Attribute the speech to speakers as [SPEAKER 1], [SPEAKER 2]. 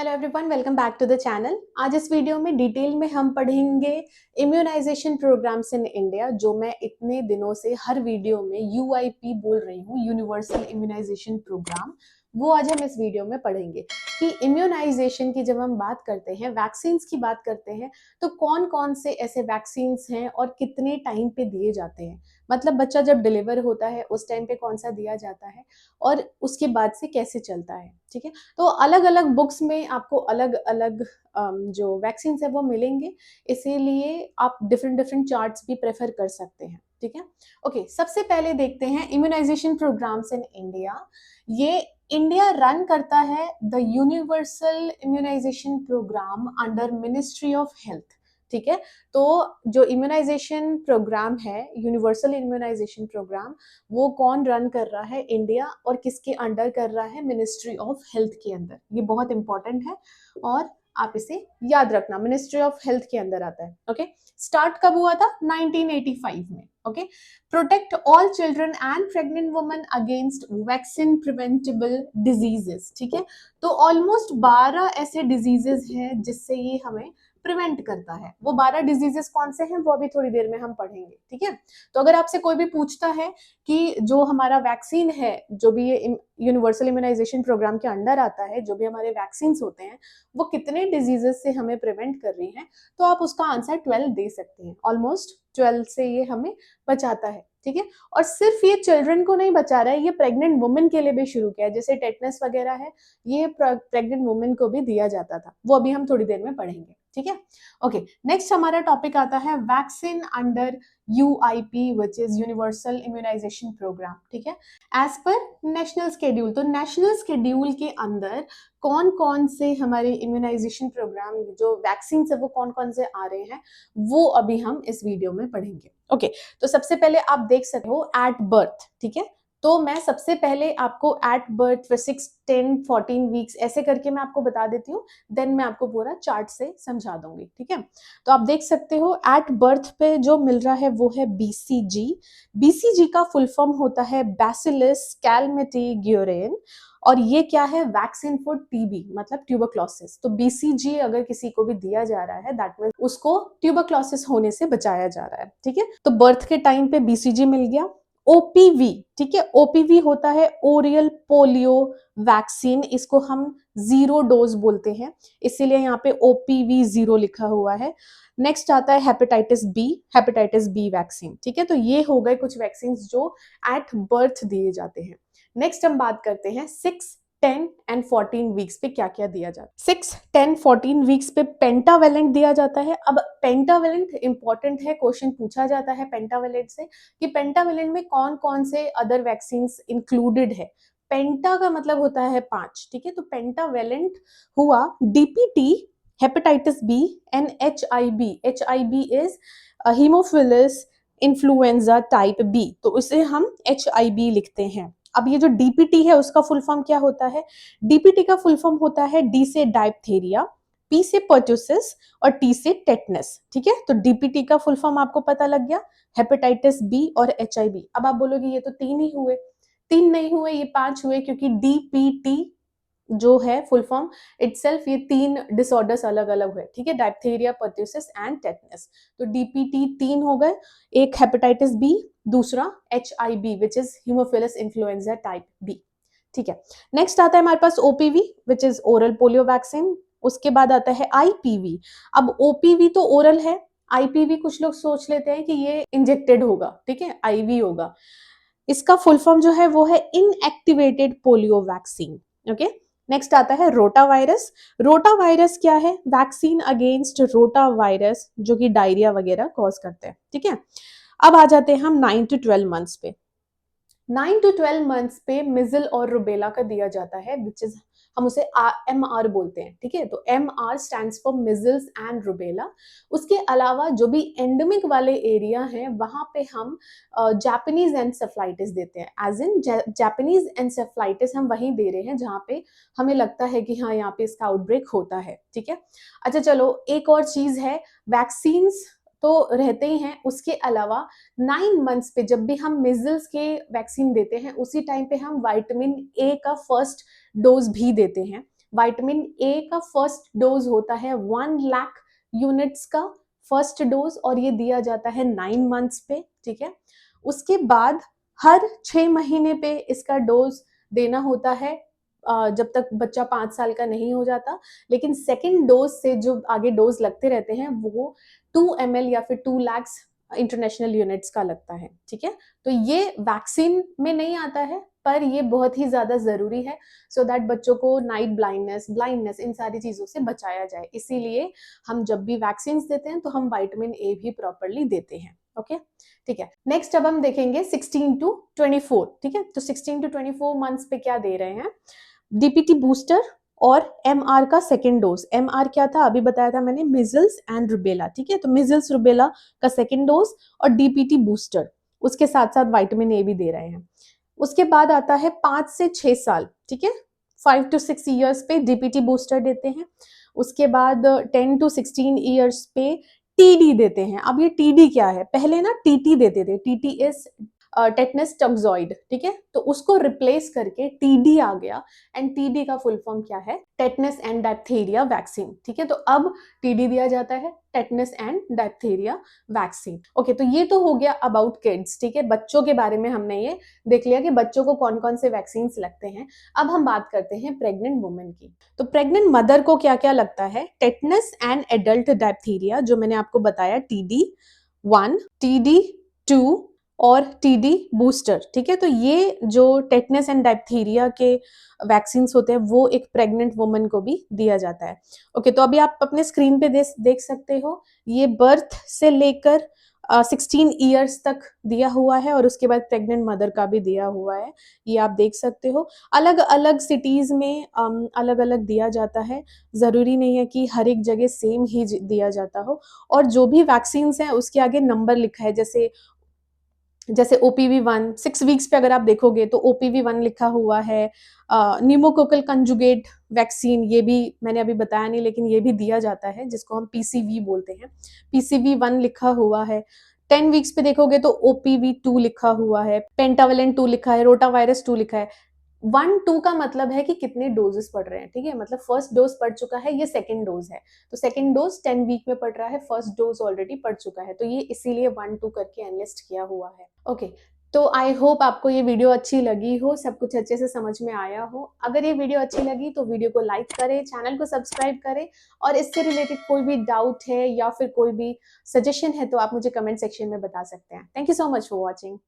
[SPEAKER 1] Hello everyone, welcome back to the channel. आज इस video में डिटेल में हम पढ़ेंगे इम्यूनाइजेशन प्रोग्राम्स इन इंडिया, जो मैं इतने दिनों से हर वीडियो में यूआईपी बोल रही हूँ, यूनिवर्सल इम्यूनाइजेशन प्रोग्राम। वो आज हम इस वीडियो में पढ़ेंगे कि इम्यूनाइजेशन की जब हम बात करते हैं, वैक्सीन्स की बात करते हैं, तो कौन कौन से ऐसे वैक्सीन्स हैं और कितने टाइम पे दिए जाते हैं। मतलब बच्चा जब डिलीवर होता है उस टाइम पे कौन सा दिया जाता है और उसके बाद से कैसे चलता है। ठीक है, तो अलग अलग बुक्स में आपको अलग अलग जो वैक्सीन है वो मिलेंगे, इसीलिए आप डिफरेंट डिफरेंट चार्ट्स भी प्रेफर कर सकते हैं। ठीक है, ओके, सबसे पहले देखते हैं इम्यूनाइजेशन प्रोग्राम्स इन इंडिया। ये इंडिया रन करता है the universal immunisation programme under ministry of health. ठीक है, तो जो इम्यूनाइजेशन प्रोग्राम है, यूनिवर्सल इम्यूनाइजेशन प्रोग्राम, वो कौन रन कर रहा है? इंडिया। और किसके अंडर कर रहा है? मिनिस्ट्री ऑफ हेल्थ के अंदर। ये बहुत इंपॉर्टेंट है और आप इसे याद रखना, मिनिस्ट्री ऑफ हेल्थ के अंदर आता है। ओके, स्टार्ट कब हुआ था? 1985 में। Okay, protect all children and pregnant women against vaccine preventable diseases. ठीक है, तो ऑलमोस्ट 12 ऐसे डिजीजेस हैं जिससे ये हमें प्रिवेंट करता है। वो 12 डिजीजेस कौन से हैं वो अभी थोड़ी देर में हम पढ़ेंगे। ठीक है, तो अगर आपसे कोई भी पूछता है कि जो हमारा वैक्सीन है, जो भी ये यूनिवर्सल इम्यूनाइजेशन प्रोग्राम के अंडर आता है, जो भी हमारे वैक्सीन होते हैं, वो कितने डिजीजेस से हमें प्रिवेंट कर रही हैं, तो आप उसका आंसर 12 दे सकते हैं। ऑलमोस्ट 12 से ये हमें बचाता है। ठीक है, और सिर्फ ये चिल्ड्रन को नहीं बचा रहा है, ये प्रेग्नेंट वुमेन के लिए भी शुरू किया है। जैसे टेटनस वगैरह है, ये प्रेग्नेंट वुमेन को भी दिया जाता था, वो अभी हम थोड़ी देर में पढ़ेंगे। ठीक है, ओके, नेक्स्ट हमारा टॉपिक आता है vaccine under UIP, which is universal immunisation programme. ठीक है, एज पर नेशनल शेड्यूल। तो नेशनल शेड्यूल के अंदर कौन कौन से हमारे इम्यूनाइजेशन प्रोग्राम, जो वैक्सीन है, वो कौन कौन से आ रहे हैं, वो अभी हम इस वीडियो में पढ़ेंगे। ओके, तो सबसे पहले आप देख सकते हो एट बर्थ। ठीक है, तो मैं सबसे पहले आपको एट बर्थ for 6, 10, 14 वीक्स ऐसे करके मैं आपको बता देती हूँ, देन मैं आपको पूरा चार्ट से समझा दूंगी। ठीक है, तो आप देख सकते हो एट बर्थ पे जो मिल रहा है वो है बीसीजी। बीसीजी का फुल फॉर्म होता है बैसिलस कैलमेटी ग्यूरेन, और ये क्या है? वैक्सीन फॉर टीबी, मतलब ट्यूबरक्लोसिस। तो बीसीजी अगर किसी को भी दिया जा रहा है, दैट मींस उसको ट्यूबरक्लोसिस होने से बचाया जा रहा है। ठीक है, तो बर्थ के टाइम पे बीसीजी मिल गया। ओपीवी, ठीक है, ओपीवी होता है ओरियल पोलियो वैक्सीन, इसको हम 0 डोज बोलते हैं, इसीलिए यहाँ पे ओपीवी 0 लिखा हुआ है। नेक्स्ट आता है हेपेटाइटिस बी वैक्सीन। ठीक है, तो ये हो गए कुछ वैक्सीन जो एट बर्थ दिए जाते हैं। नेक्स्ट हम बात करते हैं 6, 10 एंड 14 वीक्स पे क्या क्या दिया जाता है। 6, 10, 14 वीक्स पे पेंटावेलेंट दिया जाता है। अब पेंटावेलेंट इंपॉर्टेंट है, क्वेश्चन पूछा जाता है पेंटावेलेंट से कि पेंटावेलेंट में कौन कौन से अदर वैक्सीन इंक्लूडेड है। पेंटा का मतलब होता है 5। ठीक है, तो पेंटावेलेंट हुआ DPT, hepatitis B and HIB. HIB is haemophilus influenza type B, तो उसे हम एचआईबी लिखते हैं। अब ये जो डीपीटी है उसका फुल फॉर्म क्या होता है? डीपीटी का फुल फॉर्म होता है डी से डायप्थेरिया, पी से पर्टुसिस और टी से टेटनस। ठीक है, तो डीपीटी का फुल फॉर्म आपको पता लग गया, हेपेटाइटिस बी और एचआईवी। अब आप बोलोगे ये तो 3 ही हुए। 3 नहीं हुए, ये 5 हुए, क्योंकि डीपीटी जो है फुल फॉर्म इटसेल्फ, ये 3 डिसऑर्डर्स अलग अलग हुए। ठीक है, डायप्थेरिया, पर्ट्यूसिस एंड टेटनस। तो डीपीटी 3 हो गए, एक हेपेटाइटिस बी, दूसरा HIB which is haemophilus influenza type B. ठीक है, नेक्स्ट आता है हमारे पास OPV which is oral polio vaccine. उसके बाद आता है आईपीवी। अब ओपीवी तो ओरल है, आईपीवी कुछ लोग सोच लेते हैं कि ये इंजेक्टेड होगा। ठीक है, आईवी होगा। इसका फुल फॉर्म जो है वो है inactivated polio vaccine. Okay, next आता है रोटा वायरस। रोटा वायरस क्या है? वैक्सीन अगेंस्ट रोटा वायरस, जो कि डायरिया वगैरह कॉज करते हैं। ठीक है, अब आ जाते हैं हम 9 to 12 मंथ्स पे। 9 to 12 मंथ्स पे मिजल और रुबेला का दिया जाता है, विच इज हम उसे MR बोलते हैं। ठीक है, तो MR stands for measles and rubella. उसके अलावा जो भी एंडेमिक वाले एरिया हैं वहां पे हम जापानीज एनसेफलाइटिस देते हैं। एज इन जापानीज एनसेफलाइटिस हम वहीं दे रहे हैं जहाँ पे हमें लगता है कि हाँ, यहाँ पे इसका आउटब्रेक होता है। ठीक है, अच्छा चलो, एक और चीज है, वैक्सीन्स तो रहते ही हैं, उसके अलावा 9 मंथ्स पे जब भी हम मिजल्स के वैक्सीन देते हैं, उसी टाइम पे हम विटामिन ए का फर्स्ट डोज भी देते हैं। विटामिन ए का फर्स्ट डोज होता है 1 लाख यूनिट्स का फर्स्ट डोज, और ये दिया जाता है 9 मंथ्स पे, ठीक है। उसके बाद हर 6 महीने पे इसका डोज देना होता है जब तक बच्चा 5 साल का नहीं हो जाता। लेकिन सेकेंड डोज से जो आगे डोज लगते रहते हैं वो 2 ml या फिर 2 लाख इंटरनेशनल यूनिट्स का लगता है, ठीक है। तो ये वैक्सीन में नहीं आता है, पर ये बहुत ही ज्यादा जरूरी है सो दैट बच्चों को नाइट ब्लाइंडनेस इन सारी चीजों से बचाया जाए। इसीलिए हम जब भी वैक्सीन देते हैं तो हम विटामिन ए भी प्रॉपरली देते हैं, ओके, ठीक है। नेक्स्ट अब हम देखेंगे 16 टू 24, ठीक है। तो 16 टू 24 मंथ्स पे क्या दे रहे हैं, डीपीटी बूस्टर और एमआर का सेकेंड डोज। एमआर क्या था अभी बताया था मैंने, मिजल्स एंड रुबेला, ठीक है। तो मिजल्स रुबेला का सेकेंड डोज और डीपीटी बूस्टर, उसके साथ साथ विटामिन ए भी दे रहे हैं। उसके बाद आता है 5 से 6 साल, ठीक है, 5 to 6 ईयर्स पे डीपीटी बूस्टर देते हैं। उसके बाद 10 to 16 ईयर्स पे टीडी देते हैं। अब ये टीडी क्या है, पहले ना टीटी देते थे, टीटी इज टेटनस टॉक्सॉइड, ठीक है। तो उसको रिप्लेस करके टीडी आ गया, एंड टीडी का फुल फॉर्म क्या है, टेटनस एंड डायप्थीरिया वैक्सीन, ठीक है। तो अब टीडी दिया जाता है, टेटनस एंड डायप्थीरिया वैक्सीन। ओके, तो ये तो हो गया अबाउट किड्स, ठीक है। बच्चों के बारे में हमने ये देख लिया कि बच्चों को कौन कौन से वैक्सीन लगते हैं। अब हम बात करते हैं प्रेग्नेंट वुमेन की। तो प्रेग्नेंट मदर को क्या क्या लगता है, टेटनस एंड एडल्ट डायप्थीरिया, जो मैंने आपको बताया, TD1, TD2 और टीडी बूस्टर, ठीक है। तो ये जो टेटनस एंड डायप्थीरिया के वैक्सीन होते हैं वो एक प्रेग्नेंट वुमन को भी दिया जाता है। ओके, तो अभी आप अपने स्क्रीन पे देख सकते हो, ये बर्थ से लेकर 16 ईयर्स तक दिया हुआ है, और उसके बाद प्रेग्नेंट मदर का भी दिया हुआ है, ये आप देख सकते हो। अलग अलग सिटीज में अलग अलग दिया जाता है, जरूरी नहीं है कि हर एक जगह सेम ही दिया जाता हो। और जो भी वैक्सीन है उसके आगे नंबर लिखा है, जैसे OPV1 6 वीक्स पे अगर आप देखोगे तो OPV1 लिखा हुआ है। न्यूमोकोकल कंजुगेट वैक्सीन, ये भी मैंने अभी बताया नहीं, लेकिन ये भी दिया जाता है, जिसको हम PCV बोलते हैं। PCV1 लिखा हुआ है। 10 वीक्स पे देखोगे तो OPV2 लिखा हुआ है, पेंटावलेंट 2 लिखा है, रोटावायरस 2 लिखा है। 1-2 का मतलब है कि कितने डोजेस पड़ रहे हैं, ठीक है। मतलब फर्स्ट डोज पड़ चुका है, ये सेकंड डोज है, तो सेकंड डोज 10 वीक में पड़ रहा है, फर्स्ट डोज ऑलरेडी पड़ चुका है, तो ये इसीलिए 1-2 करके एनलिस्ट किया हुआ है। ओके, तो आई होप आपको ये वीडियो अच्छी लगी हो, सब कुछ अच्छे से समझ में आया हो। अगर ये वीडियो अच्छी लगी तो वीडियो को लाइक करें, चैनल को सब्सक्राइब करें, और इससे रिलेटेड कोई भी डाउट है या फिर कोई भी सजेशन है तो आप मुझे कमेंट सेक्शन में बता सकते हैं। Thank you so much for watching.